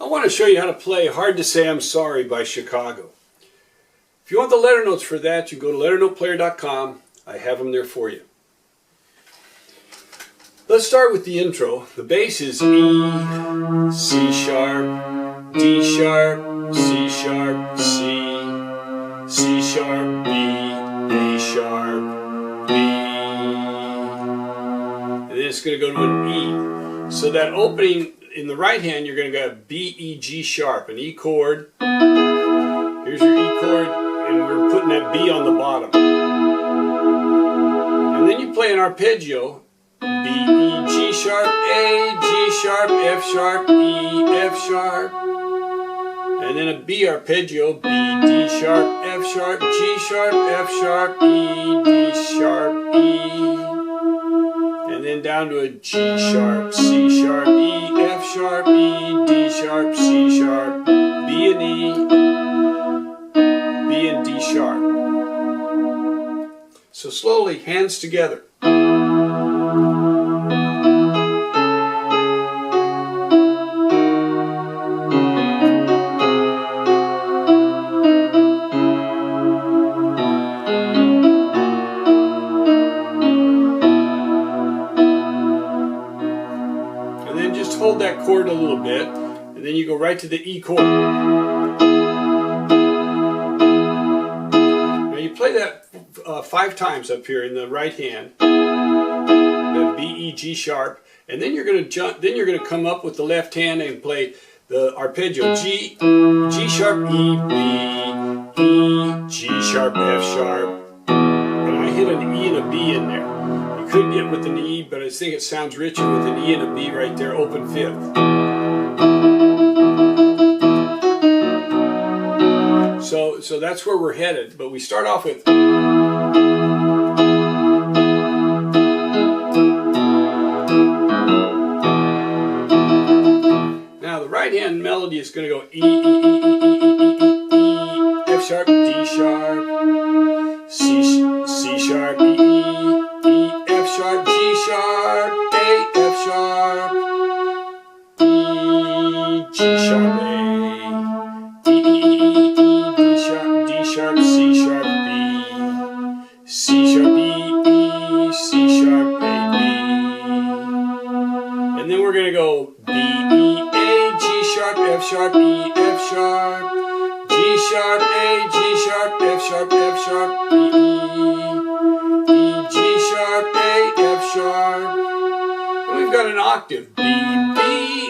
I want to show you how to play Hard to Say I'm Sorry by Chicago. If you want the letter notes for that, you go to LetterNotePlayer.com. I have them there for you. Let's start with the intro. The bass is E, C sharp, D sharp, C sharp, C, C sharp, B, A sharp, B. And then it's going to go to an E. So that opening in the right hand, you're going to go B, E, G sharp, an E chord. Here's your E chord, and we're putting that B on the bottom. And then you play an arpeggio. B, E, G sharp, A, G sharp, F sharp, E, F sharp. And then a B arpeggio, B, D sharp, F sharp, G sharp, F sharp, E, D sharp, E. And then down to a G sharp, C sharp, E, F sharp, E, D sharp, C sharp, B and E, B and D sharp. So slowly, hands together. Hold that chord a little bit, and then you go right to the E chord. Now you play that 5 times up here in the right hand, the B, E, G sharp, and then you're going to jump. Then you're going to come up with the left hand and play the arpeggio: G, G sharp, E, B, E, G sharp, F sharp, and I hit an E and a B in there. Could get with an E, but I think it sounds richer with an E and a B right there, open 5th. So that's where we're headed, but we start off with. Now the right hand melody is going to go E, E, E, E, E, E, E, E, E, F sharp, D sharp, C sharp, E, E, F sharp, G sharp, A, F sharp, E, G sharp, A, E, E, E, E, D sharp, D sharp, C sharp, B, C sharp, E, E, C sharp, A, B. And then we're going to go B, E, A, G sharp, F sharp, E, F sharp, G sharp, A, G sharp, F sharp, F sharp, E, G sharp, A, F sharp. And we've got an octave. B, B,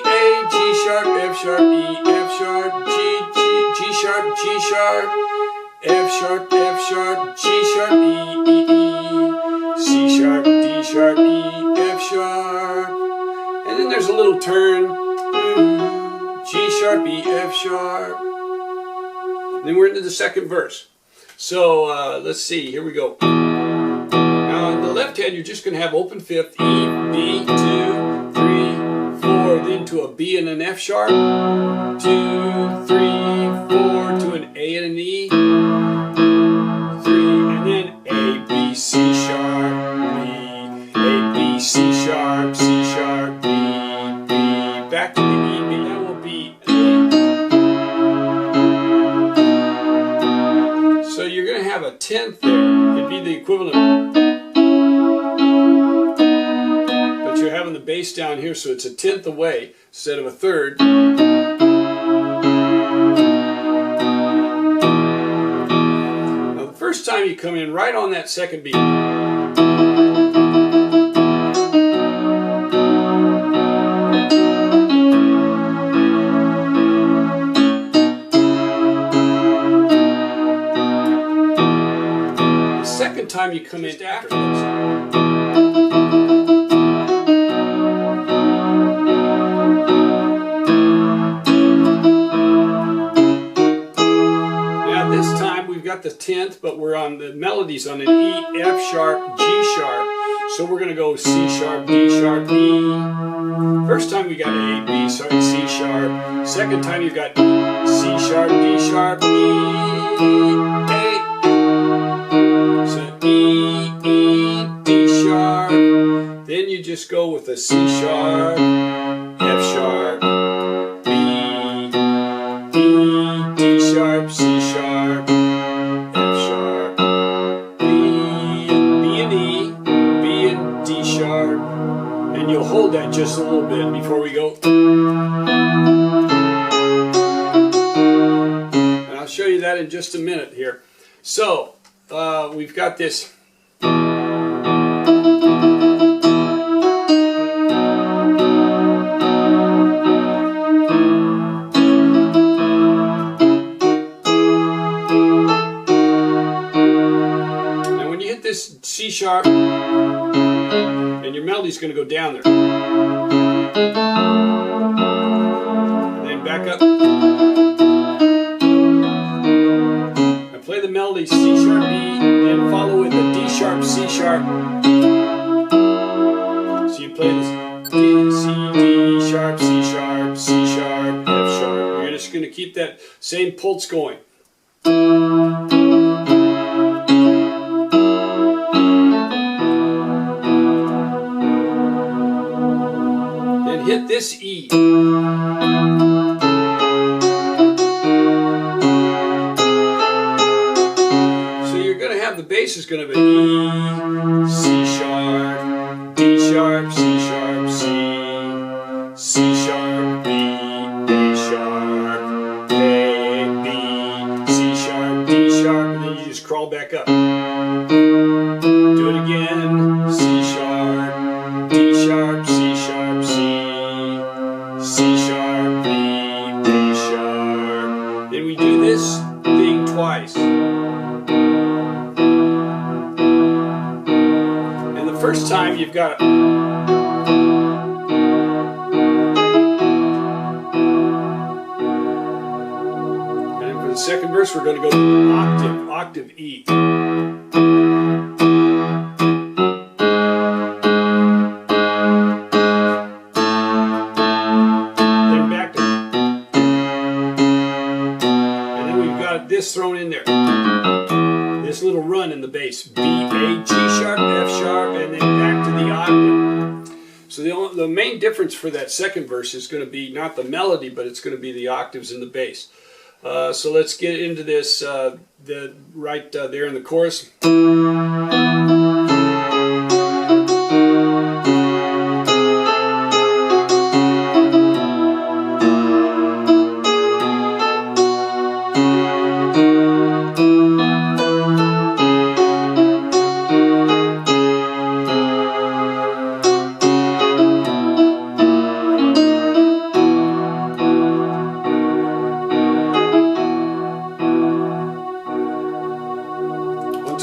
A, G sharp, F sharp, E, F sharp, G sharp, G sharp, F sharp, F sharp, G sharp, E, E, E, C sharp, D sharp, E, F sharp. And then there's a little turn. G sharp, E, F sharp. And then we're into the second verse. So let's see, here we go. Now on the left hand, you're just going to have open 5th, E, B, 2, 3, 4, then to a B and an F sharp, 2, 3, 4, to an A and an E, 3, and then A, B, C sharp, B, A, B, C sharp, C sharp, B, B, back to the E, B, that will be A. So you're going to have a 10th there, it'd be the equivalent. You're having the bass down here, so it's a 10th away instead of a 3rd. Now the first time you come in right on that second beat. The second time you come in after this. The 10th, but we're on the melodies on an E, F sharp, G sharp. So we're going to go C sharp, D sharp, E. First time we got A, B, C sharp. Second time you got C sharp, D sharp, E, A. So E, E, D sharp. Then you just go with a C sharp, F sharp, B, just a minute here. So we've got this. Now when you hit this C sharp, and your melody's going to go down there. And then back up. Now play the melody C sharp D, and follow with a D sharp C sharp. So you play this D, C, D sharp, C sharp, C sharp, F sharp. You're just going to keep that same pulse going. Hit this E. So you're going to have the bass is going to be E, C sharp, D sharp, C sharp, C, C sharp, B, A sharp, A, B, C sharp, D sharp, and then you just crawl back up. Do it again, C sharp, D sharp, C sharp, C, C sharp, B, A sharp. Then we do this thing twice. And the first time you've got to... And for the second verse we're going to go octave E. This thrown in there, this little run in the bass, B, A, G sharp, F sharp, and then back to the octave. So the main difference for that second verse is going to be not the melody, but it's going to be the octaves in the bass. So let's get into this right there in the chorus.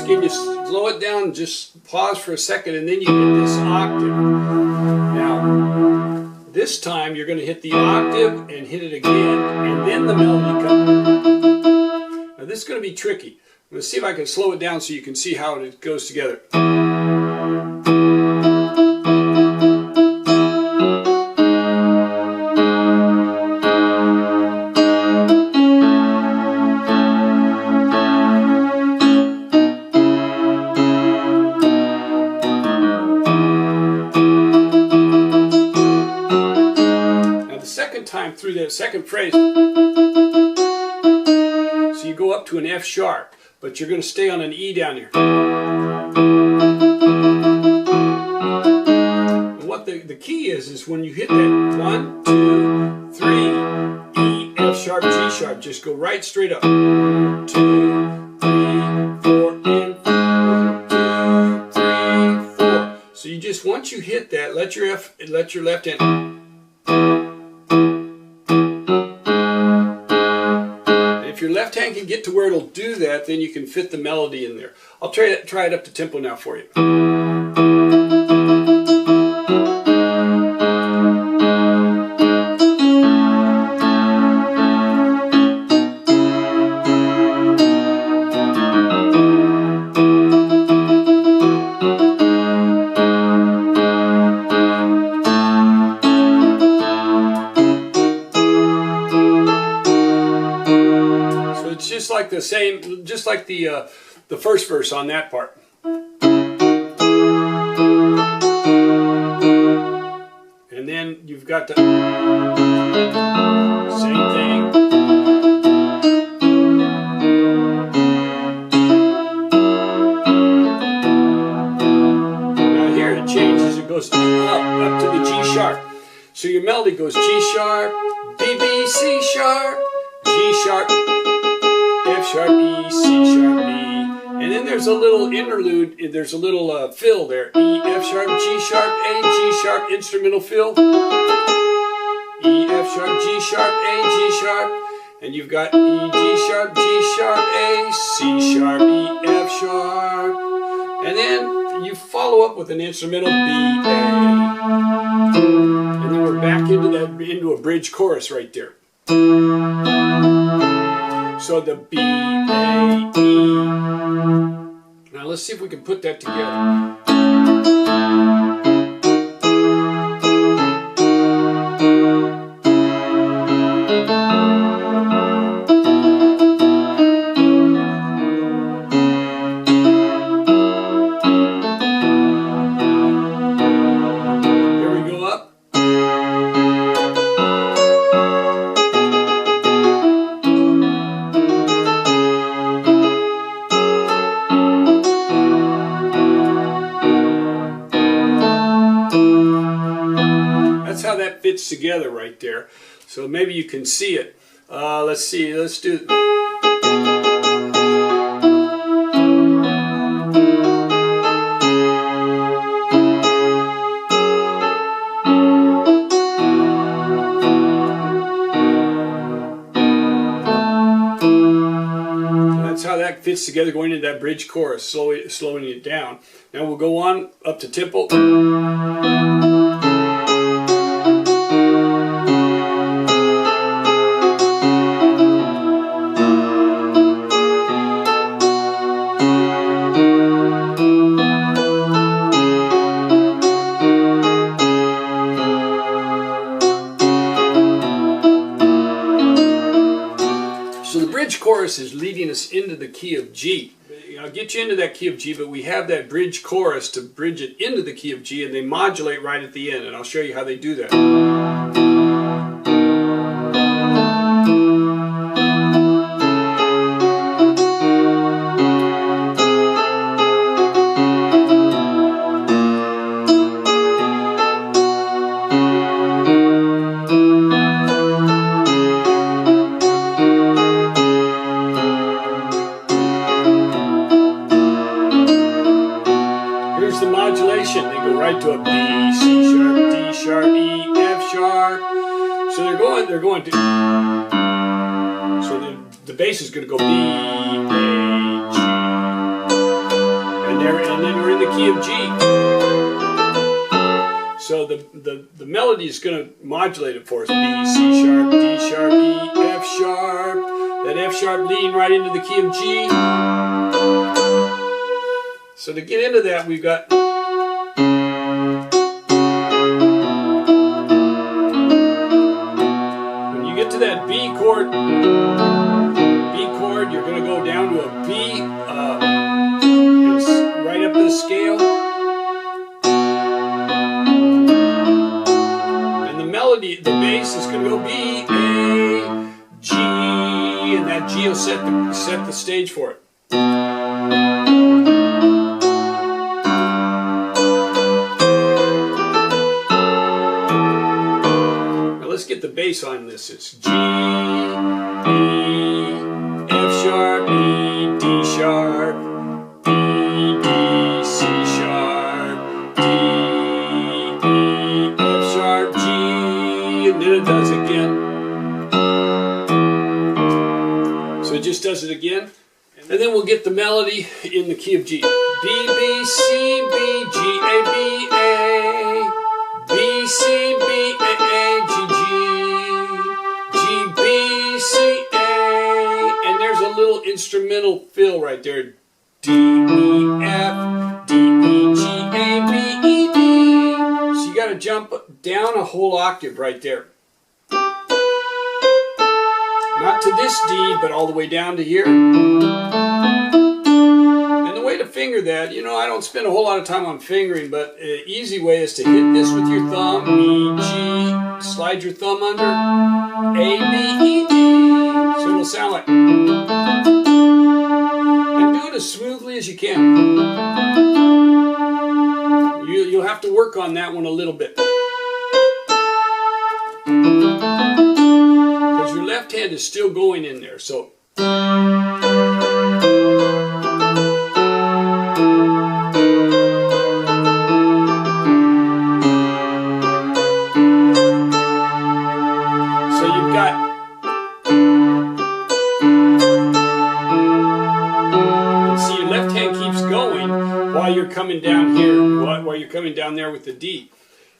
Again, you slow it down, just pause for a second, and then you hit this octave. Now, this time you're going to hit the octave and hit it again, and then the melody comes. Now this is going to be tricky. I'm going to see if I can slow it down so you can see how it goes together. Time through that second phrase, so you go up to an F sharp, but you're going to stay on an E down here. And what the key is when you hit that 1, 2, 3, E, F sharp, G sharp, just go right straight up. 2, 3, 4, and 1, 2, 3, 4. So you just once you hit that, let your left hand. If your left hand can get to where it'll do that, then you can fit the melody in there. I'll try it up to tempo now for you. Just like the same, just like the first verse on that part. And then you've got the same thing. Now here it changes, it goes up to the G sharp. So your melody goes G sharp, B, B, C sharp, G sharp, F sharp, E, C sharp, B. And then there's a little interlude, there's a little fill there. E, F sharp, G sharp, A, G sharp, instrumental fill. E, F sharp, G sharp, A, G sharp. And you've got E, G sharp, G sharp, A, C sharp, E, F sharp. And then you follow up with an instrumental B, A. And then we're back into a bridge chorus right there. So the B, A, E. Now let's see if we can put that together. That's how that fits together right there. So maybe you can see it. Let's see. Let's do it. That's how that fits together, going into that bridge chorus, slowing it down. Now we'll go on up to tempo. So the bridge chorus is leading us into the key of G. I'll get you into that key of G, but we have that bridge chorus to bridge it into the key of G, and they modulate right at the end, and I'll show you how they do that. The modulation, they go right to a B, C sharp, D sharp, E, F sharp. So they're going to. So the bass is going to go B, A, G, and then we're in the key of G. So the melody is going to modulate it for us. B, C sharp, D sharp, E, F sharp. That F sharp leading right into the key of G. So to get into that, we've got when you get to that B chord, you're going to go down to a B, right up the scale, and the melody, the bass is going to go B, A, G, and that G will set the stage for it. Let's get the bass on this. It's G, E, F sharp, E, D sharp, B, D, C sharp, D, E, F sharp, G, and then it does it again. So it just does it again. And then we'll get the melody in the key of G. B, B, C, B, G, A, B, A, B, C, B, A, A, G, G, G, B, C, A, and there's a little instrumental fill right there. D, E, F, D, E, G, A, B, E, D. So you got to jump down a whole octave right there. Not to this D, but all the way down to here. And the way to finger that, you know, I don't spend a whole lot of time on fingering, but an easy way is to hit this with your thumb, E, G, slide your thumb under, A, B, E, D. So it'll sound like, and do it as smoothly as you can. You'll have to work on that one a little bit. Because your left hand is still going in there, so. while you're coming down here, while you're coming down there with the D.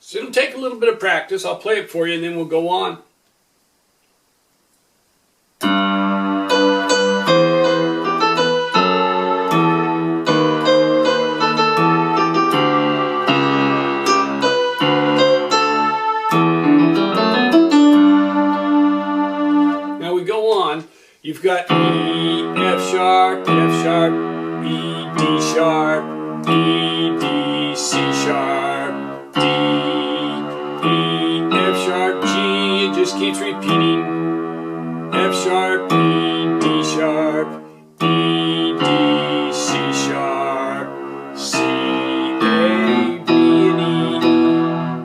So it'll take a little bit of practice. I'll play it for you and then we'll go on. Now we go on. You've got E, F sharp, E, D sharp, E, D, C sharp, D, E, F sharp, G. It just keeps repeating. F sharp, E, D sharp, E, D, C sharp, C, A, B, and E,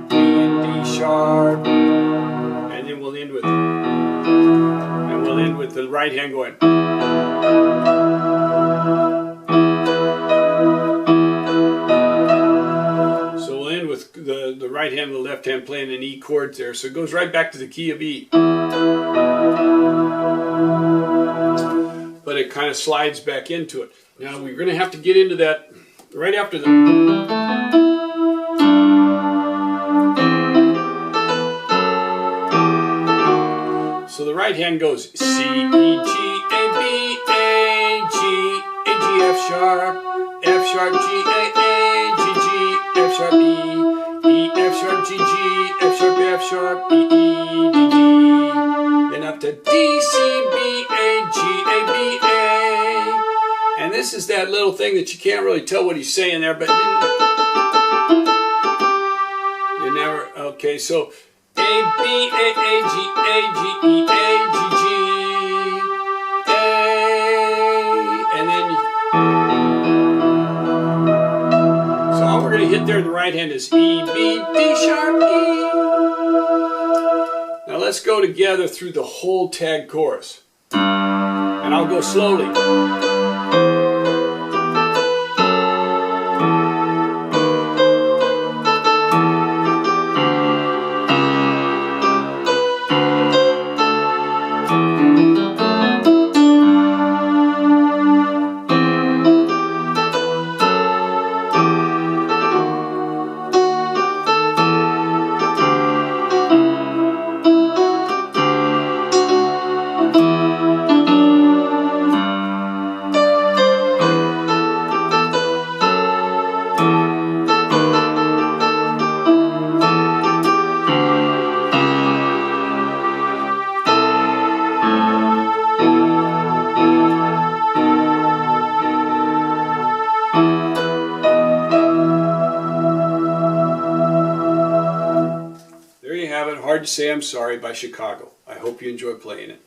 B and D sharp, and then we'll end with the right hand going. So we'll end with the right hand and the left hand playing an E chord there. So it goes right back to the key of E. But it kind of slides back into it. Now we're going to have to get into that right after the... So the right hand goes C, E, G, A, B, A, G, F sharp, F sharp, G, A, G, F sharp, E, F sharp, G, F sharp, F sharp, E, D, D. Then up to D, C, B, A, G, A, B, A. And this is that little thing that you can't really tell what he's saying there, but you never, okay, so A, B, A, G, E, A, G, G, A, and then, so all we're going to hit there in the right hand is E, B, D sharp, E. Now let's go together through the whole tag chorus, and I'll go slowly. Hard to Say I'm Sorry by Chicago. I hope you enjoy playing it.